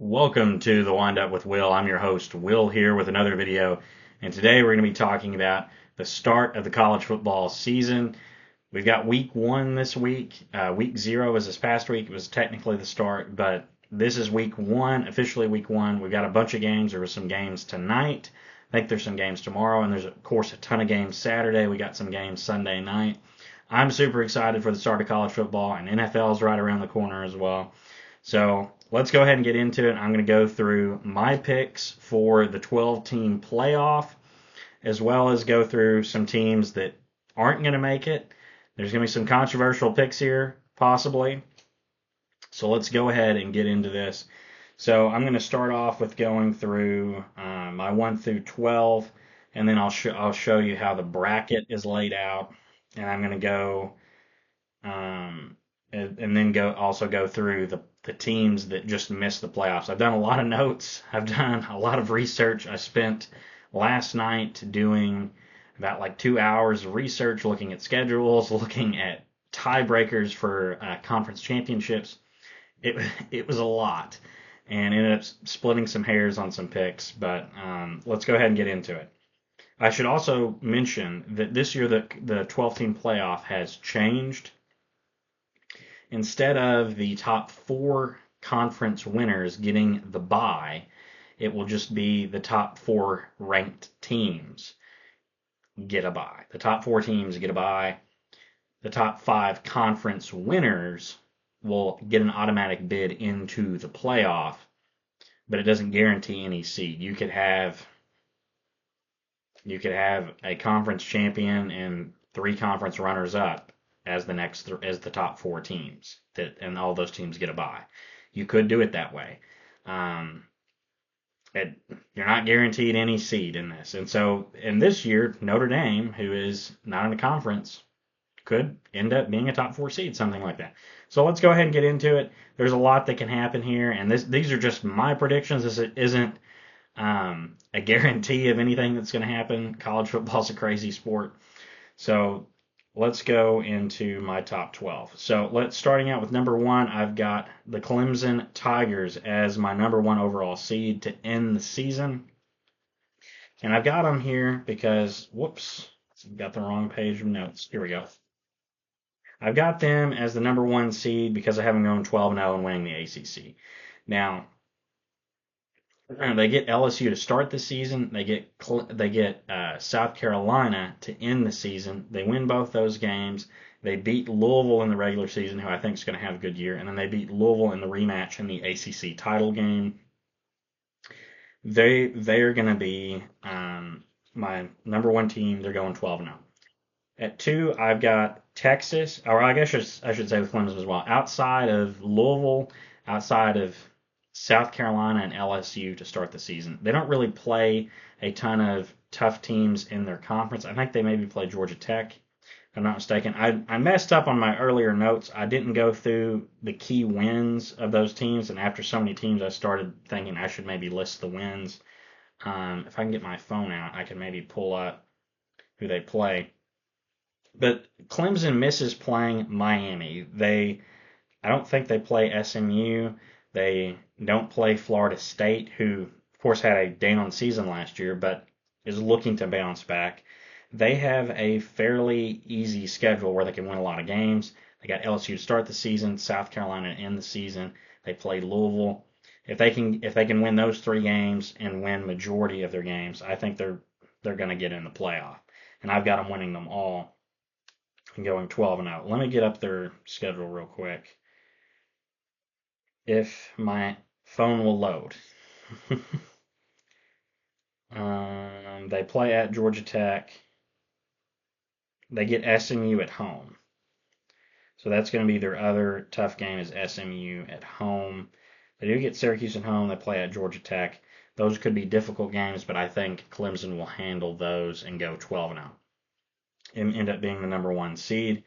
Welcome to the Wind Up with Will. I'm your host, Will, here with another video. And today we're going to be talking about the start of the college football season. We've got week one this week. Week zero was this past week. It was technically the start, but this is week one, officially week one. We've got a bunch of games. There were some games tonight. I think there's some games tomorrow, and there's, of course, a ton of games Saturday. We got some games Sunday night. I'm super excited for the start of college football, and NFL's right around the corner as well. So let's go ahead and get into it. I'm going to go through my picks for the 12-team playoff, as well as go through some teams that aren't going to make it. There's going to be some controversial picks here, possibly. So let's go ahead and get into this. So I'm going to start off with going through my 1 through 12, and then I'll show you how the bracket is laid out, and I'm going to go and then go through the teams that just missed the playoffs. I've done a lot of notes. I've done a lot of research. I spent last night doing about like 2 hours of research, looking at schedules, looking at tiebreakers for conference championships. It it was a lot, and ended up splitting some hairs on some picks. But let's go ahead and get into it. I should also mention that this year the 12-team playoff has changed. Instead of the top four conference winners getting the bye, it will just be the top four ranked teams get a bye. The top four teams get a bye. The top five conference winners will get an automatic bid into the playoff, but it doesn't guarantee any seed. You could have a conference champion and three conference runners up as the top four teams and all those teams get a bye. You could do it that way. Um, it, you're not guaranteed any seed in this, and so in this year, Notre Dame, who is not in a conference, could end up being a top four seed, something like that. So let's go ahead and get into it. There's a lot that can happen here, and these are just my predictions. This isn't a guarantee of anything that's going to happen. College football's a crazy sport. So let's go into my top 12. So starting out with number one, I've got the Clemson Tigers as my number one overall seed to end the season. And I've got them here because, whoops, got the wrong page of notes. Here we go. I've got them as the number one seed because I have them going 12-0 and winning the ACC. Now, they get LSU to start the season. They get South Carolina to end the season. They win both those games. They beat Louisville in the regular season, who I think is going to have a good year, and then they beat Louisville in the rematch in the ACC title game. They're going to be my number one team. They're going 12-0. At two, I've got Texas, or I guess I should say with Clemson as well. Outside of Louisville, outside of South Carolina and LSU to start the season. They don't really play a ton of tough teams in their conference. I think they maybe play Georgia Tech, if I'm not mistaken. I messed up on my earlier notes. I didn't go through the key wins of those teams, and after so many teams, I started thinking I should maybe list the wins. If I can get my phone out, I can maybe pull up who they play. But Clemson misses playing Miami. I don't think they play SMU. They don't play Florida State, who, of course, had a down season last year, but is looking to bounce back. They have a fairly easy schedule where they can win a lot of games. They got LSU to start the season, South Carolina to end the season. They play Louisville. If they can win those three games and win majority of their games, I think they're going to get in the playoff. And I've got them winning them all and going 12-0. Let me get up their schedule real quick if my phone will load. They play at Georgia Tech. They get SMU at home. So that's going to be their other tough game is SMU at home. They do get Syracuse at home. They play at Georgia Tech. Those could be difficult games, but I think Clemson will handle those and go 12-0 and end up being the number one seed.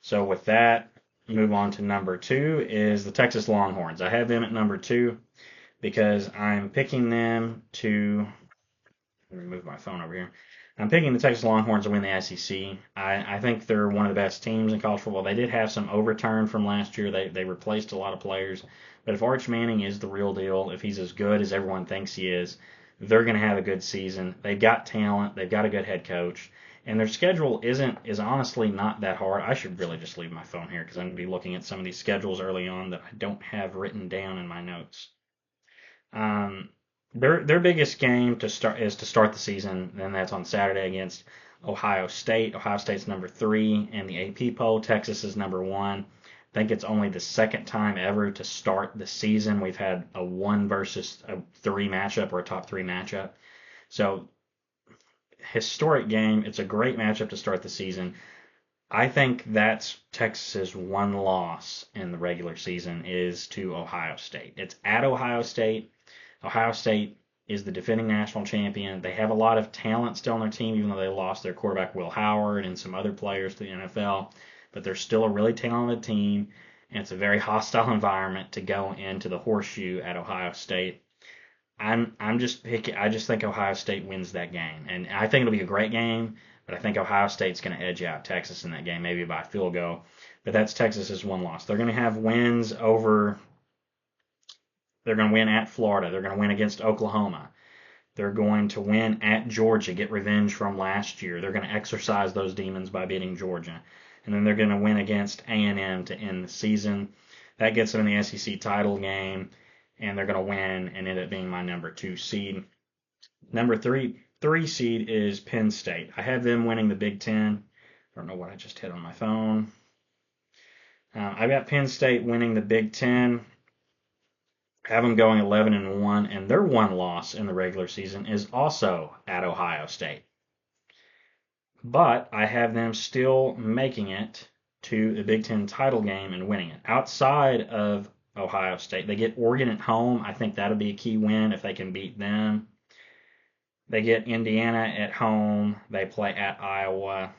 So with that, move on to number two is the Texas Longhorns. I have them at number two because I'm picking them to. Let me move my phone over here. I'm picking the Texas Longhorns to win the SEC. I think they're one of the best teams in college football. They did have some overturn from last year. They replaced a lot of players. But if Arch Manning is the real deal, if he's as good as everyone thinks he is, they're going to have a good season. They've got talent. They've got a good head coach. And their schedule is honestly not that hard. I should really just leave my phone here because I'm going to be looking at some of these schedules early on that I don't have written down in my notes. Um, their biggest game to start the season, and that's on Saturday against Ohio State. Ohio State's number 3 in the AP poll. Texas is number 1. I think it's only the second time ever to start the season we've had a 1 versus a 3 matchup or a top 3 matchup. So historic game. It's a great matchup to start the season. I think that's Texas's one loss in the regular season is to Ohio State. It's at Ohio State. Ohio State is the defending national champion. They have a lot of talent still on their team, even though they lost their quarterback Will Howard and some other players to the NFL. But they're still a really talented team, and it's a very hostile environment to go into the horseshoe at Ohio State. I'm just picking. I just think Ohio State wins that game, and I think it'll be a great game. But I think Ohio State's going to edge out Texas in that game, maybe by a field goal. But that's Texas's one loss. They're going to have wins over. They're going to win at Florida. They're going to win against Oklahoma. They're going to win at Georgia, get revenge from last year. They're going to exercise those demons by beating Georgia. And then they're going to win against A&M to end the season. That gets them in the SEC title game, and they're going to win and end up being my number 2 seed. Number 3 seed is Penn State. I have them winning the Big Ten. I don't know what I just hit on my phone. I've got Penn State winning the Big Ten. Have them going 11-1, and their one loss in the regular season is also at Ohio State. But I have them still making it to the Big Ten title game and winning it. Outside of Ohio State, they get Oregon at home. I think that'll be a key win if they can beat them. They get Indiana at home. They play at Iowa.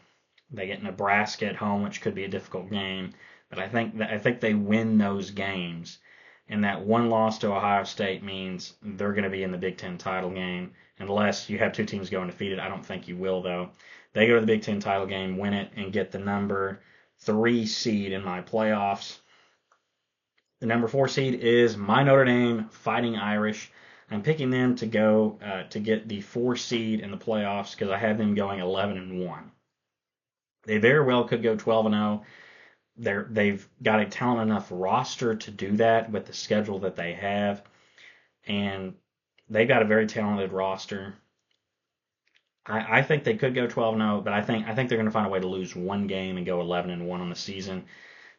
They get Nebraska at home, which could be a difficult game. But I think they win those games. And that one loss to Ohio State means they're going to be in the Big Ten title game. Unless you have 2 teams go undefeated. I don't think you will, though. They go to the Big Ten title game, win it, and get the number 3 seed in my playoffs. The number 4 seed is my Notre Dame Fighting Irish. I'm picking them to go to get the 4 seed in the playoffs because I have them going 11-1. They very well could go 12-0. They've got a talented enough roster to do that with the schedule that they have, and they've got a very talented roster. I think they could go 12-0, but I think they're going to find a way to lose 1 game and go 11-1 on the season.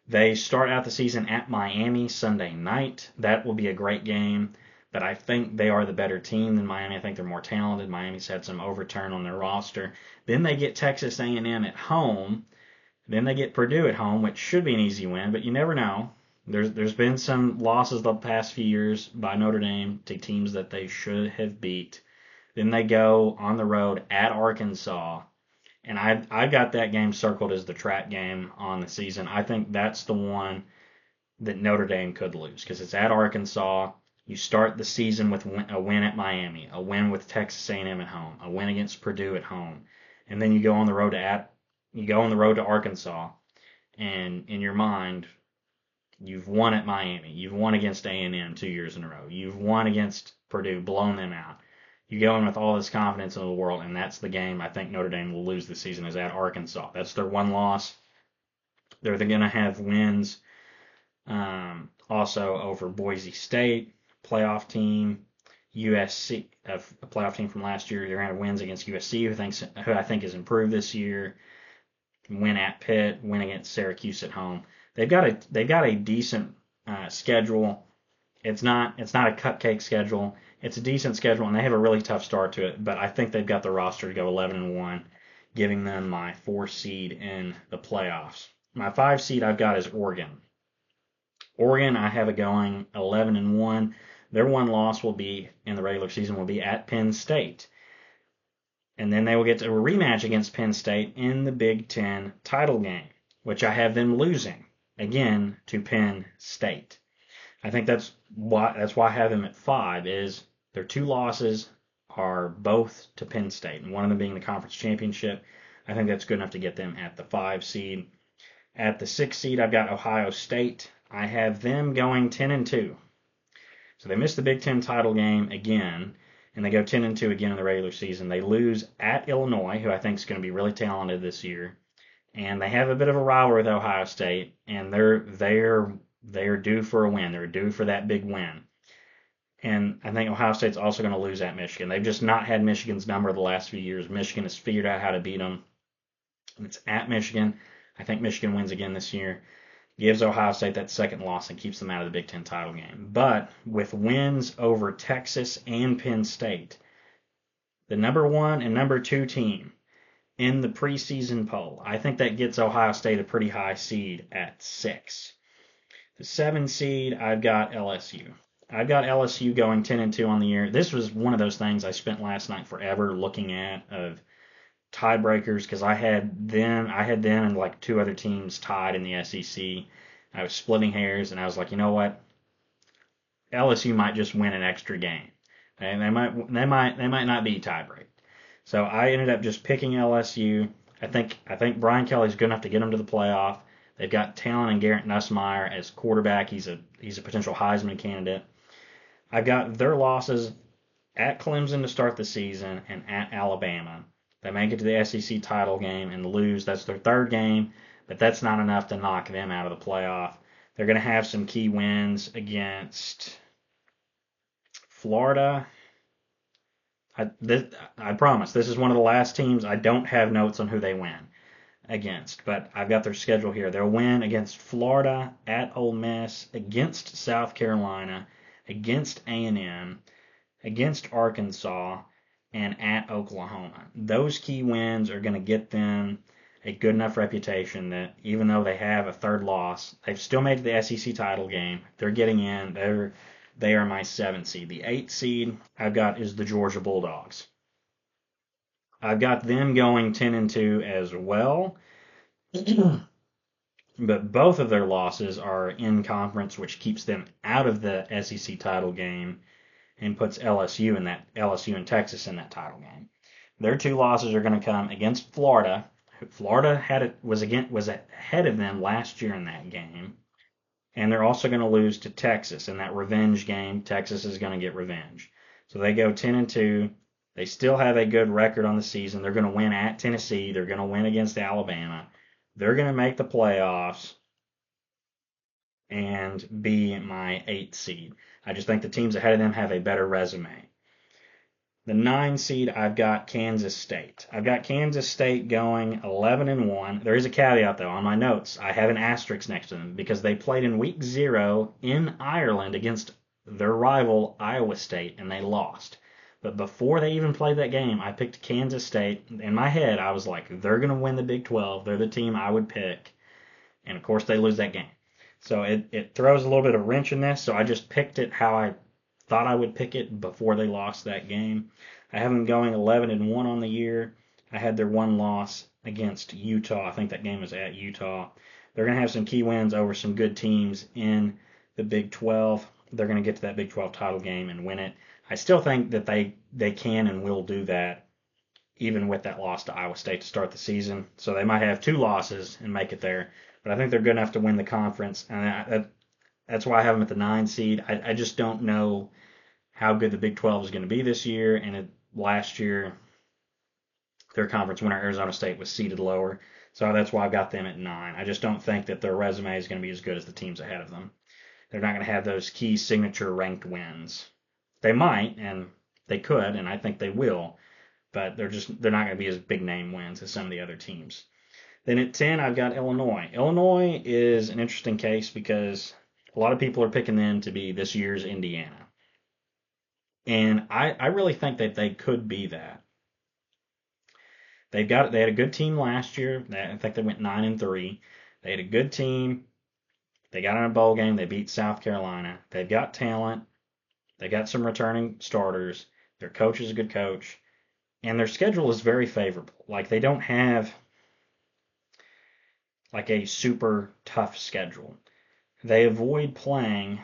They start out the season at Miami Sunday night. That will be a great game, but I think they are the better team than Miami. I think they're more talented. Miami's had some overturn on their roster. Then they get Texas A&M at home. Then they get Purdue at home, which should be an easy win, but you never know. There's been some losses the past few years by Notre Dame to teams that they should have beat. Then they go on the road at Arkansas, and I got that game circled as the trap game on the season. I think that's the one that Notre Dame could lose because it's at Arkansas. You start the season with a win at Miami, a win with Texas A&M at home, a win against Purdue at home, and then you go on the road to Arkansas, and in your mind, you've won at Miami. You've won against A&M 2 years in a row. You've won against Purdue, blown them out. You go in with all this confidence in the world, and that's the game I think Notre Dame will lose this season is at Arkansas. That's their one loss. They're going to have wins also over Boise State, playoff team, USC, a playoff team from last year. They're going to have wins against USC, who I think has improved this year. Win at Pitt, win against Syracuse at home. They've got a decent schedule. It's not a cupcake schedule. It's a decent schedule, and they have a really tough start to it. But I think they've got the roster to go 11-1, giving them my 4 seed in the playoffs. My 5 seed I've got is Oregon. Oregon, I have it going 11-1. Their one loss will be in the regular season will be at Penn State. And then they will get to a rematch against Penn State in the Big Ten title game, which I have them losing, again, to Penn State. I think that's why I have them at 5, is their 2 losses are both to Penn State, and one of them being the conference championship. I think that's good enough to get them at the 5 seed. At the 6 seed, I've got Ohio State. I have them going 10-2. So they missed the Big Ten title game again, and they go 10-2 again in the regular season. They lose at Illinois, who I think is going to be really talented this year, and they have a bit of a rivalry with Ohio State, and they're due for a win. They're due for that big win. And I think Ohio State's also going to lose at Michigan. They've just not had Michigan's number the last few years. Michigan has figured out how to beat them. And it's at Michigan. I think Michigan wins again this year. Gives Ohio State that second loss and keeps them out of the Big Ten title game. But with wins over Texas and Penn State, the number 1 and number 2 team in the preseason poll, I think that gets Ohio State a pretty high seed at 6. The 7 seed, I've got LSU. I've got LSU going 10-2 on the year. This was one of those things I spent last night forever looking at of tiebreakers because I had them and like 2 other teams tied in the SEC. I was splitting hairs and I was like, you know what? LSU might just win an extra game. And they might not be tiebreak. So I ended up just picking LSU. I think Brian Kelly's good enough to get them to the playoff. They've got talent in Garrett Nussmeier as quarterback. He's a potential Heisman candidate. I've got their losses at Clemson to start the season and at Alabama. They make it to the SEC title game and lose. That's their 3rd game, but that's not enough to knock them out of the playoff. They're going to have some key wins against Florida. I promise, this is one of the last teams I don't have notes on who they win against, but I've got their schedule here. They'll win against Florida, at Ole Miss, against South Carolina, against A&M, against Arkansas, and at Oklahoma. Those key wins are going to get them a good enough reputation that even though they have a 3rd loss, they've still made the SEC title game. They're getting in. They are my 7 seed. The 8 seed I've got is the Georgia Bulldogs. I've got them going 10-2 as well. But both of their losses are in conference, which keeps them out of the SEC title game and puts LSU and Texas in that title game. Their 2 losses are going to come against Florida. Florida was ahead of them last year in that game, and they're also going to lose to Texas in that revenge game. Texas is going to get revenge, so they go 10-2. They still have a good record on the season. They're going to win at Tennessee. They're going to win against Alabama. They're going to make the playoffs and be my 8th seed. I just think the teams ahead of them have a better resume. The 9 seed, I've got Kansas State. I've got Kansas State going 11-1. There is a caveat, though. On my notes, I have an asterisk next to them because they played in week 0 in Ireland against their rival, Iowa State, and they lost. But before they even played that game, I picked Kansas State. In my head, I was like, they're going to win the Big 12. They're the team I would pick. And, of course, they lose that game. So it throws a little bit of wrench in this. So I just picked it how I thought I would pick it before they lost that game. I have them going 11-1 on the year. I had their 1 loss against Utah. I think that game was at Utah. They're going to have some key wins over some good teams in the Big 12. They're going to get to that Big 12 title game and win it. I still think that they can and will do that, even with that loss to Iowa State to start the season. So they might have 2 losses and make it there. But I think they're good enough to win the conference, and that's why I have them at the 9 seed. I just don't know how good the Big 12 is going to be this year. And last year, their conference winner, Arizona State, was seeded lower. So that's why I've got them at 9. I just don't think that their resume is going to be as good as the teams ahead of them. They're not going to have those key signature ranked wins. They might, and they could, and I think they will, but they're not going to be as big name wins as some of the other teams. Then at 10, I've got Illinois. Illinois is an interesting case because a lot of people are picking them to be this year's Indiana. And I really think that they could be that. They had a good team last year. I think they went 9-3. They had a good team. They got in a bowl game. They beat South Carolina. They've got talent. They got some returning starters. Their coach is a good coach. And their schedule is very favorable. Like, they don't have like a super tough schedule. They avoid playing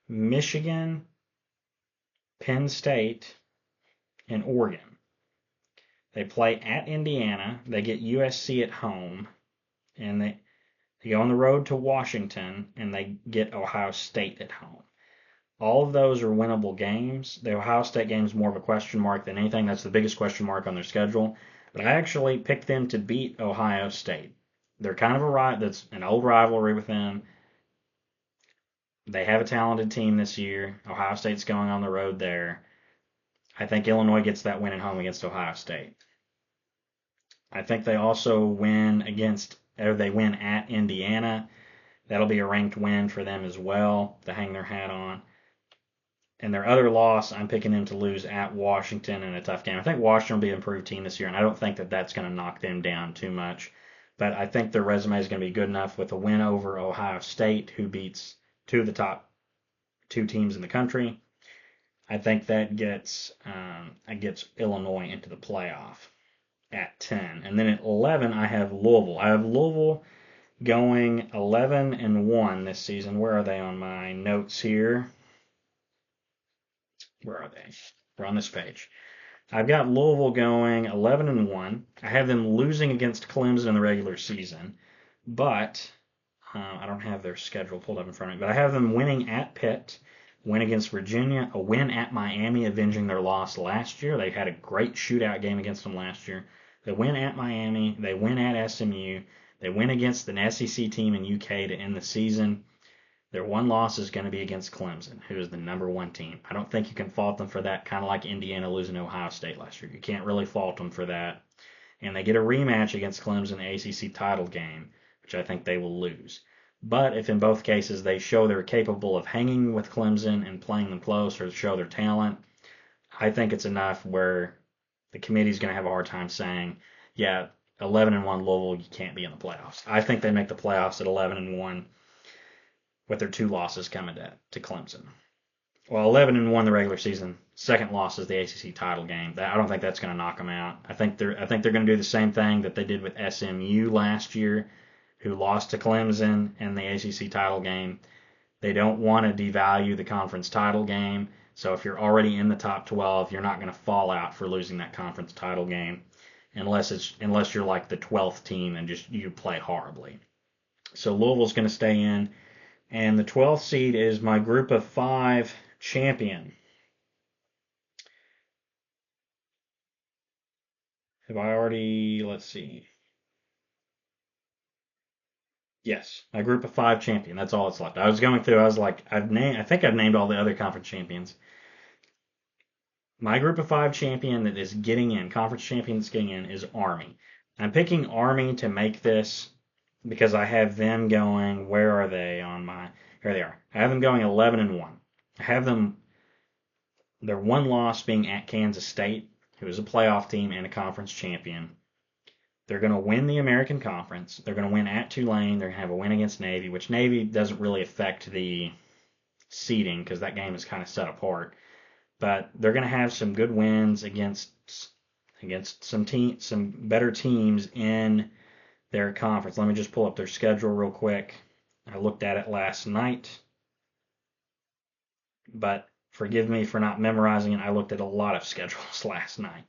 Michigan, Penn State, and Oregon. They play at Indiana. They get USC at home, and they go on the road to Washington, and they get Ohio State at home. All of those are winnable games. The Ohio State game is more of a question mark than anything. That's the biggest question mark on their schedule. But I actually picked them to beat Ohio State. They're kind of that's an old rivalry with them. They have a talented team this year. Ohio State's going on the road there. I think Illinois gets that win at home against Ohio State. I think they also win at Indiana. That'll be a ranked win for them as well to hang their hat on. And their other loss, I'm picking them to lose at Washington in a tough game. I think Washington will be an improved team this year, and I don't think that that's going to knock them down too much. But I think their resume is going to be good enough with a win over Ohio State, who beats two of the top two teams in the country. I think that gets Illinois into the playoff at 10. And then at 11, I have Louisville. I have Louisville going 11-1 this season. Where are they on my notes here? Where are they? We're on this page. I've got Louisville going 11-1. I have them losing against Clemson in the regular season, but I don't have their schedule pulled up in front of me. But I have them winning at Pitt, win against Virginia, a win at Miami, avenging their loss last year. They had a great shootout game against them last year. They win at Miami. They win at SMU. They win against an SEC team in UK to end the season. Their one loss is going to be against Clemson, who is the number one team. I don't think you can fault them for that, kind of like Indiana losing to Ohio State last year. You can't really fault them for that. And they get a rematch against Clemson in the ACC title game, which I think they will lose. But if in both cases they show they're capable of hanging with Clemson and playing them close or show their talent, I think it's enough where the committee's going to have a hard time saying, yeah, 11-1 Louisville, you can't be in the playoffs. I think they make the playoffs at 11-1 with their two losses coming to Clemson. Well, 11-1 the regular season. Second loss is the ACC title game. I don't think that's going to knock them out. I think they're going to do the same thing that they did with SMU last year, who lost to Clemson in the ACC title game. They don't want to devalue the conference title game. So if you're already in the top 12, you're not going to fall out for losing that conference title game, unless you're like the 12th team and just you play horribly. So Louisville's going to stay in. And the 12th seed is my group of 5 champion. Let's see. Yes, my group of 5 champion. That's all that's left. I was going through, I was like, I think I've named all the other conference champions. My group of 5 champion that is getting in, conference champion that's getting in, is Army. I'm picking Army to make this because I have them going, where are they on my, here they are. I have them going 11-1. I have them, their one loss being at Kansas State, who is a playoff team and a conference champion. They're going to win the American Conference. They're going to win at Tulane. They're going to have a win against Navy, which Navy doesn't really affect the seeding because that game is kind of set apart. But they're going to have some good wins against some better teams in their conference. Let me just pull up their schedule real quick. I looked at it last night, but forgive me for not memorizing it. I looked at a lot of schedules last night.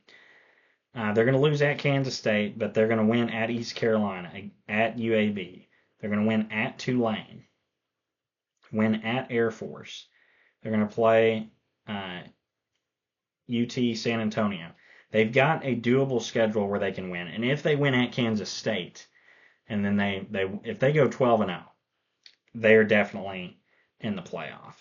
They're going to lose at Kansas State, but they're going to win at East Carolina, at UAB. They're going to win at Tulane, win at Air Force. They're going to play UT San Antonio. They've got a doable schedule where they can win. And if they win at Kansas State, and then if they go 12-0, they're definitely in the playoff.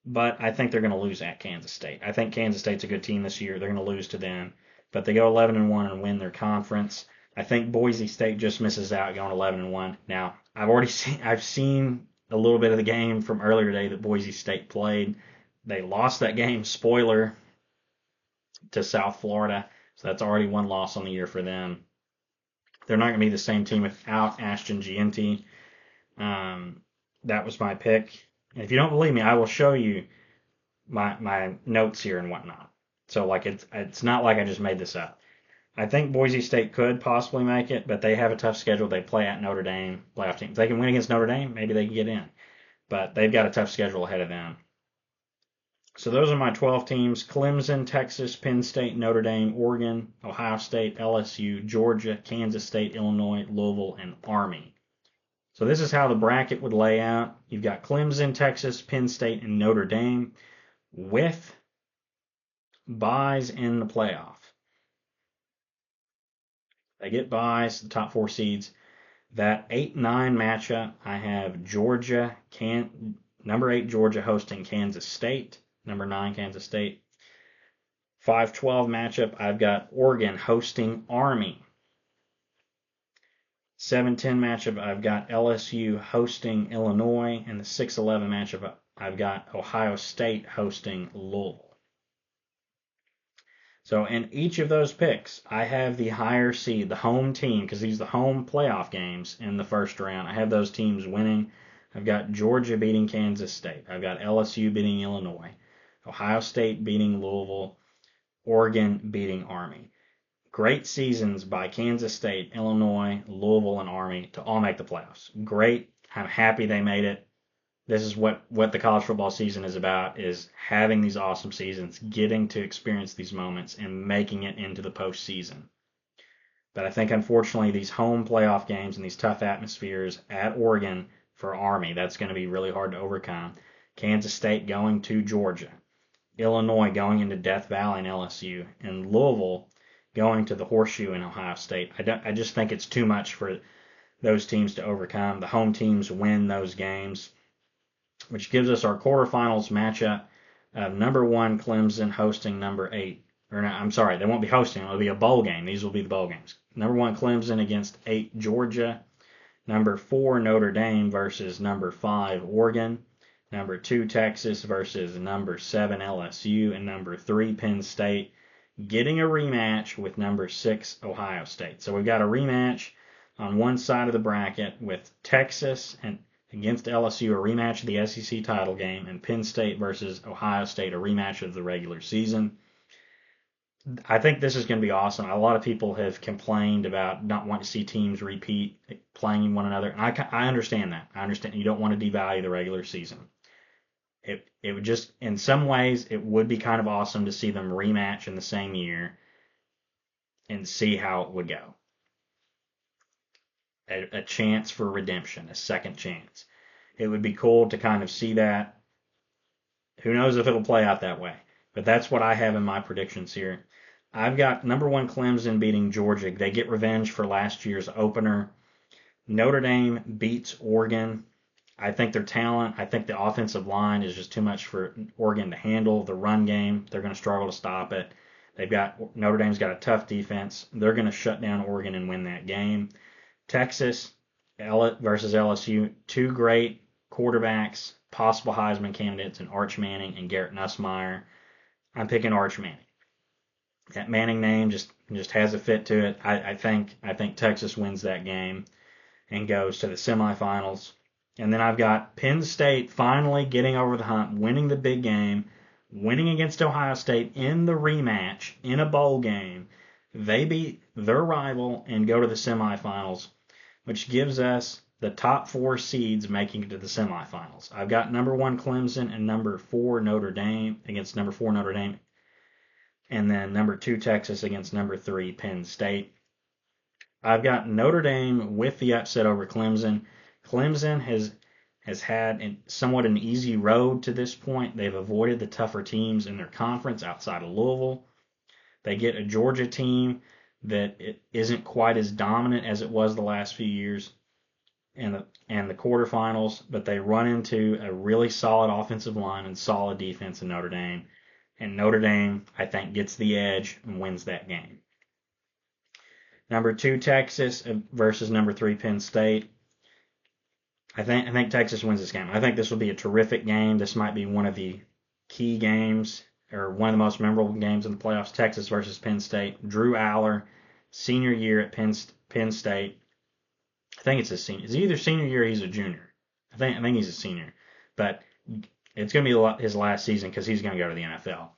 But I think they're going to lose at Kansas State. I think Kansas State's a good team this year. They're going to lose to them. But they go 11-1 and win their conference. I think Boise State just misses out going 11-1. Now, I've seen a little bit of the game from earlier today that Boise State played. They lost that game, spoiler, to South Florida. So that's already one loss on the year for them. They're not going to be the same team without Ashton Gianti. That was my pick. And if you don't believe me, I will show you my notes here and whatnot. So like it's not like I just made this up. I think Boise State could possibly make it, but they have a tough schedule. They play at Notre Dame, playoff team. If they can win against Notre Dame, maybe they can get in. But they've got a tough schedule ahead of them. So those are my 12 teams: Clemson, Texas, Penn State, Notre Dame, Oregon, Ohio State, LSU, Georgia, Kansas State, Illinois, Louisville, and Army. So this is how the bracket would lay out. You've got Clemson, Texas, Penn State, and Notre Dame with buys in the playoff. They get buys, the top 4 seeds. That 8-9 matchup, I have Georgia, number 8 Georgia hosting Kansas State, number 9 Kansas State. 5-12 matchup, I've got Oregon hosting Army. 7-10 matchup, I've got LSU hosting Illinois, and the 6-11 matchup, I've got Ohio State hosting Louisville. So in each of those picks, I have the higher seed, the home team, because these are the home playoff games in the first round. I have those teams winning. I've got Georgia beating Kansas State. I've got LSU beating Illinois. Ohio State beating Louisville. Oregon beating Army. Great seasons by Kansas State, Illinois, Louisville, and Army to all make the playoffs. Great. I'm happy they made it. This is what the college football season is about, is having these awesome seasons, getting to experience these moments, and making it into the postseason. But I think, unfortunately, these home playoff games and these tough atmospheres at Oregon for Army, that's going to be really hard to overcome. Kansas State going to Georgia. Illinois going into Death Valley and LSU. And Louisville going to the Horseshoe in Ohio State. I just think it's too much for those teams to overcome. The home teams win those games, which gives us our quarterfinals matchup of number 1 Clemson hosting number 8. Or no, I'm sorry, they won't be hosting. It'll be a bowl game. These will be the bowl games. Number 1 Clemson against 8 Georgia. Number 4 Notre Dame versus number 5 Oregon. Number 2 Texas versus number 7 LSU. And number 3 Penn State getting a rematch with number 6 Ohio State. So we've got a rematch on one side of the bracket with Texas and against LSU, a rematch of the SEC title game, and Penn State versus Ohio State, a rematch of the regular season. I think this is going to be awesome. A lot of people have complained about not wanting to see teams repeat playing one another. And I understand that. I understand you don't want to devalue the regular season. It would just, in some ways, it would be kind of awesome to see them rematch in the same year and see how it would go. A chance for redemption, a second chance. It would be cool to kind of see that. Who knows if it'll play out that way? But that's what I have in my predictions here. I've got number 1 Clemson beating Georgia. They get revenge for last year's opener. Notre Dame beats Oregon. I think their talent, I think the offensive line is just too much for Oregon to handle. The run game, they're going to struggle to stop it. Notre Dame's got a tough defense. They're going to shut down Oregon and win that game. Texas versus LSU, 2 great quarterbacks, possible Heisman candidates in Arch Manning and Garrett Nussmeier. I'm picking Arch Manning. That Manning name just has a fit to it. I think Texas wins that game and goes to the semifinals. And then I've got Penn State finally getting over the hump, winning the big game, winning against Ohio State in the rematch in a bowl game. They beat their rival and go to the semifinals, which gives us the top 4 seeds making it to the semifinals. I've got number 1 Clemson and number 4 Notre Dame against number 4 Notre Dame, and then number 2 Texas against number 3 Penn State. I've got Notre Dame with the upset over Clemson. Clemson has had somewhat an easy road to this point. They've avoided the tougher teams in their conference outside of Louisville. They get a Georgia team that it isn't quite as dominant as it was the last few years and the quarterfinals, but they run into a really solid offensive line and solid defense in Notre Dame. And Notre Dame, I think, gets the edge and wins that game. Number 2 Texas versus number 3 Penn State. I think Texas wins this game. I think this will be a terrific game. This might be one of the key games or one of the most memorable games in the playoffs. Texas versus Penn State. Drew Aller, senior year at Penn State. I think it's his senior. It's either senior year or he's a junior. I think he's a senior. But it's going to be his last season because he's going to go to the NFL.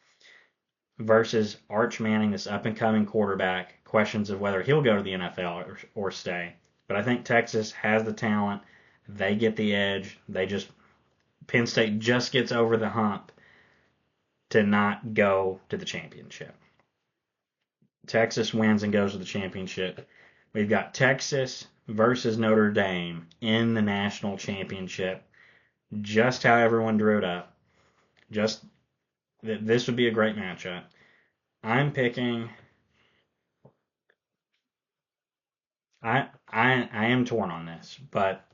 Versus Arch Manning, this up-and-coming quarterback. Questions of whether he'll go to the NFL or stay. But I think Texas has the talent. They get the edge. Penn State just gets over the hump to not go to the championship. Texas wins and goes to the championship. We've got Texas versus Notre Dame in the national championship. Just how everyone drew it up. Just this would be a great matchup. I'm picking. I am torn on this, but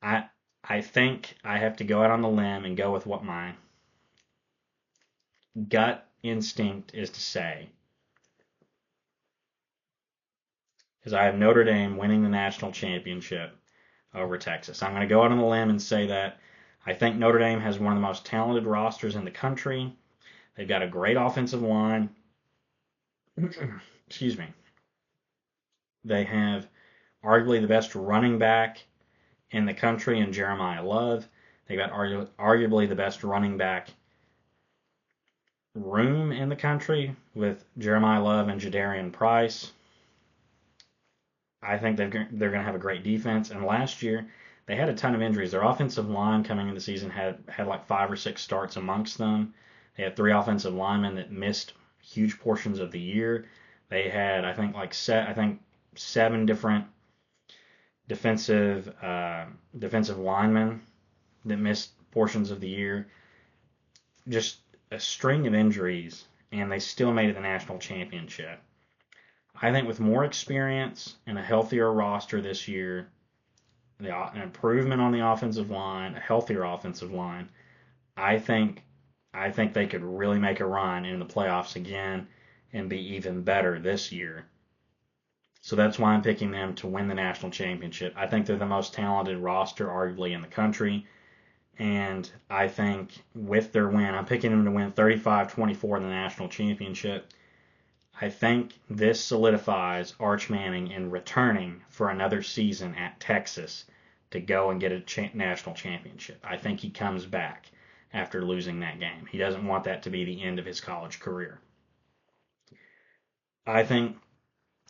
I I think I have to go out on the limb and go with what my gut instinct is to say. Because I have Notre Dame winning the national championship over Texas. I'm going to go out on the limb and say that I think Notre Dame has one of the most talented rosters in the country. They've got a great offensive line. Excuse me. They have arguably the best running back in the country in Jeremiah Love. They've got arguably the best running back room in the country with Jeremiah Love and Jadarian Price. I think they're going to have a great defense. And last year, they had a ton of injuries. Their offensive line coming into the season had like 5 or 6 starts amongst them. They had 3 offensive linemen that missed huge portions of the year. They had, I think, 7 different defensive linemen that missed portions of the year. Just a string of injuries, and they still made it the national championship. I think with more experience and a healthier roster this year, an improvement on the offensive line, a healthier offensive line, I think they could really make a run in the playoffs again and be even better this year. So that's why I'm picking them to win the national championship. I think they're the most talented roster, arguably, in the country. And I think with their win, I'm picking them to win 35-24 in the national championship. I think this solidifies Arch Manning in returning for another season at Texas to go and get a national championship. I think he comes back after losing that game. He doesn't want that to be the end of his college career. I think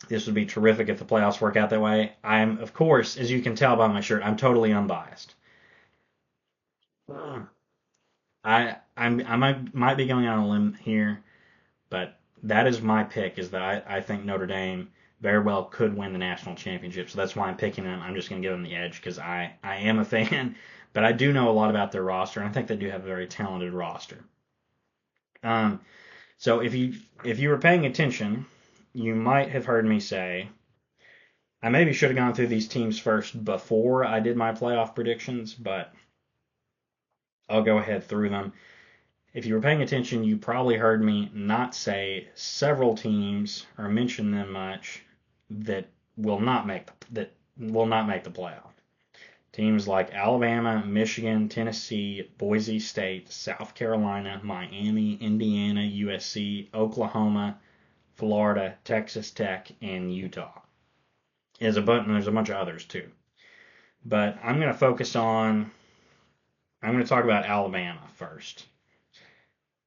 this would be terrific if the playoffs work out that way. I'm, of course, as you can tell by my shirt, I'm totally unbiased. I might be going on a limb here, but that is my pick. Is that I think Notre Dame very well could win the national championship. So that's why I'm picking them. I'm just going to give them the edge because I am a fan, but I do know a lot about their roster, and I think they do have a very talented roster. So if you were paying attention, you might have heard me say I maybe should have gone through these teams first before I did my playoff predictions, but I'll go ahead through them. If you were paying attention, you probably heard me not say several teams or mention them much that will not make the playoff. Teams like Alabama, Michigan, Tennessee, Boise State, South Carolina, Miami, Indiana, USC, Oklahoma, Florida, Texas Tech, and Utah. There's a bunch of others too. But I'm going to talk about Alabama first.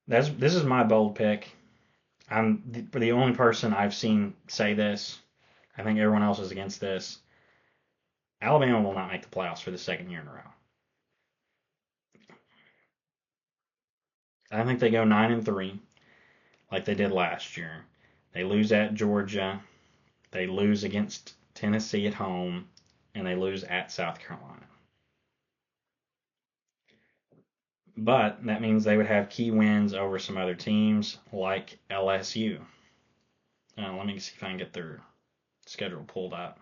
This is my bold pick. I'm the only person I've seen say this. I think everyone else is against this. Alabama will not make the playoffs for the second year in a row. I think they go 9-3, like they did last year. They lose at Georgia. They lose against Tennessee at home, and they lose at South Carolina. But that means they would have key wins over some other teams like LSU. Let me see if I can get their schedule pulled up.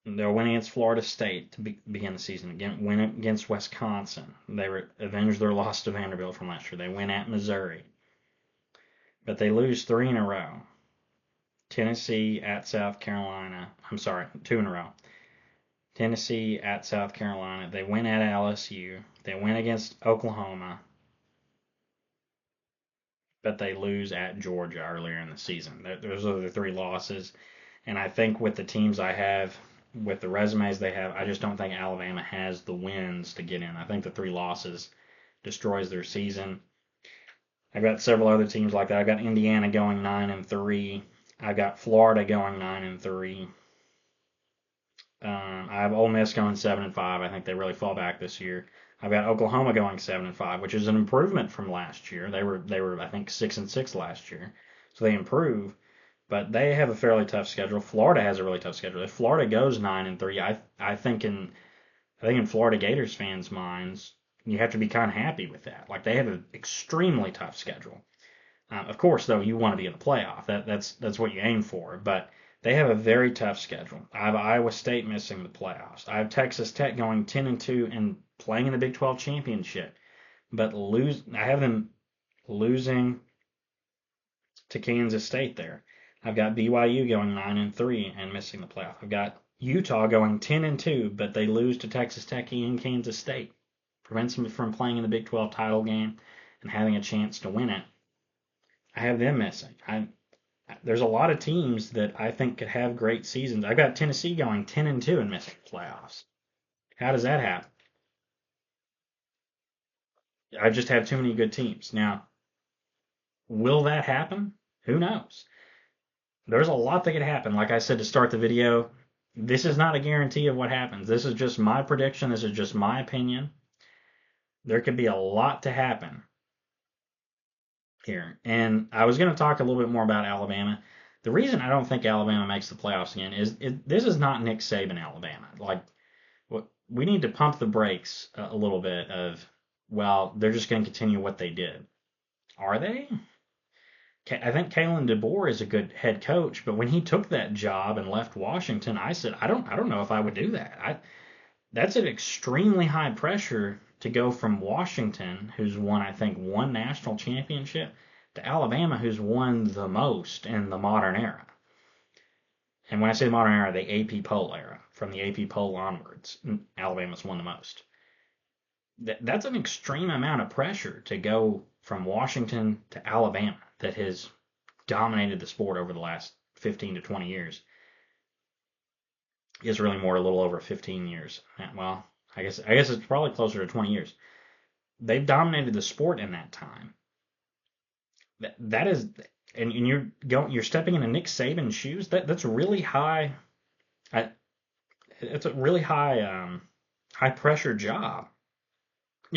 They'll win against Florida State to begin the season. Again, win against Wisconsin. They avenged their loss to Vanderbilt from last year. They win at Missouri. But they lose 3 in a row. Tennessee at South Carolina. I'm sorry, 2 in a row. Tennessee at South Carolina. They win at LSU. They win against Oklahoma. But they lose at Georgia earlier in the season. Those are the 3 losses. And I think with the teams I have, with the resumes they have, I just don't think Alabama has the wins to get in. I think the 3 losses destroys their season. I've got several other teams like that. I've got Indiana going 9-3. I've got Florida going 9-3. I have Ole Miss going 7-5. I think they really fall back this year. I've got Oklahoma going 7-5, which is an improvement from last year. They were I think 6-6 last year, so they improve. But they have a fairly tough schedule. Florida has a really tough schedule. If Florida goes 9-3, I think in Florida Gators fans' minds, you have to be kind of happy with that. Like they have an extremely tough schedule. Of course, though, you want to be in the playoff. That's what you aim for. But they have a very tough schedule. I have Iowa State missing the playoffs. I have Texas Tech going 10-2 and playing in the Big 12 championship, but I have them losing to Kansas State there. I've got BYU going 9-3 and missing the playoff. I've got Utah going 10-2, but they lose to Texas Tech and Kansas State. Prevents them from playing in the Big 12 title game and having a chance to win it. I have them missing. There's a lot of teams that I think could have great seasons. I've got Tennessee going 10-2 and missing the playoffs. How does that happen? I just have too many good teams. Now, will that happen? Who knows? There's a lot that could happen. Like I said to start the video, this is not a guarantee of what happens. This is just my prediction. This is just my opinion. There could be a lot to happen here. And I was going to talk a little bit more about Alabama. The reason I don't think Alabama makes the playoffs again is this is not Nick Saban Alabama. Like, we need to pump the brakes a little bit of, well, they're just going to continue what they did. Are they? I think Kalen DeBoer is a good head coach, but when he took that job and left Washington, I said, I don't know if I would do that. That's an extremely high pressure to go from Washington, who's won, I think, one national championship, to Alabama, who's won the most in the modern era. And when I say the modern era, the AP poll era, from the AP poll onwards, Alabama's won the most. That's an extreme amount of pressure to go from Washington to Alabama that has dominated the sport over the last 15 to 20 years. It's really more a little over 15 years. Well, I guess it's probably closer to 20 years. They've dominated the sport in that time. That is, and you're stepping into Nick Saban's shoes. That's really high. It's a really high pressure job.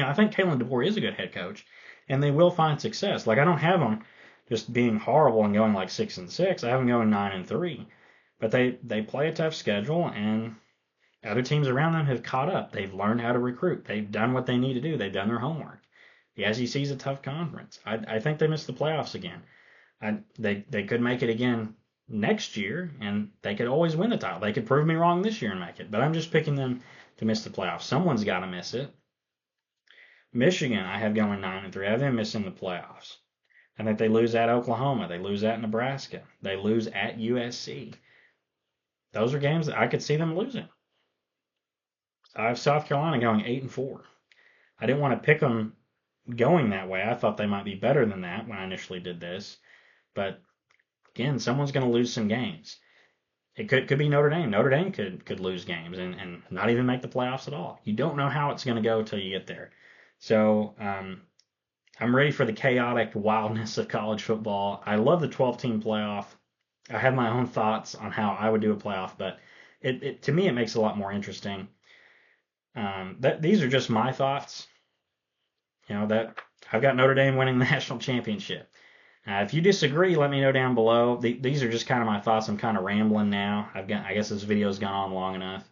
I think Kalen DeBoer is a good head coach, and they will find success. Like, I don't have them just being horrible and going like 6-6. I have them going 9-3. But they play a tough schedule, and other teams around them have caught up. They've learned how to recruit. They've done what they need to do. They've done their homework. The SEC is a tough conference. I think they missed the playoffs again. They could make it again next year, and they could always win the title. They could prove me wrong this year and make it. But I'm just picking them to miss the playoffs. Someone's got to miss it. Michigan, I have going 9-3. I have them missing the playoffs. I think they lose at Oklahoma. They lose at Nebraska. They lose at USC. Those are games that I could see them losing. I have South Carolina going 8-4. I didn't want to pick them going that way. I thought they might be better than that when I initially did this. But again, someone's going to lose some games. It could be Notre Dame. Notre Dame could lose games and not even make the playoffs at all. You don't know how it's going to go until you get there. So I'm ready for the chaotic wildness of college football. I love the 12-team playoff. I have my own thoughts on how I would do a playoff, but to me it makes it a lot more interesting. These are just my thoughts. That I've got Notre Dame winning the national championship. If you disagree, let me know down below. These are just kind of my thoughts. I'm kind of rambling now. I guess this video's gone on long enough.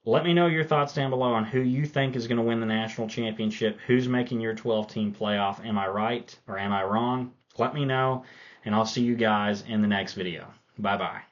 Let me know your thoughts down below on who you think is going to win the national championship. Who's making your 12-team playoff? Am I right or am I wrong? Let me know, and I'll see you guys in the next video. Bye-bye.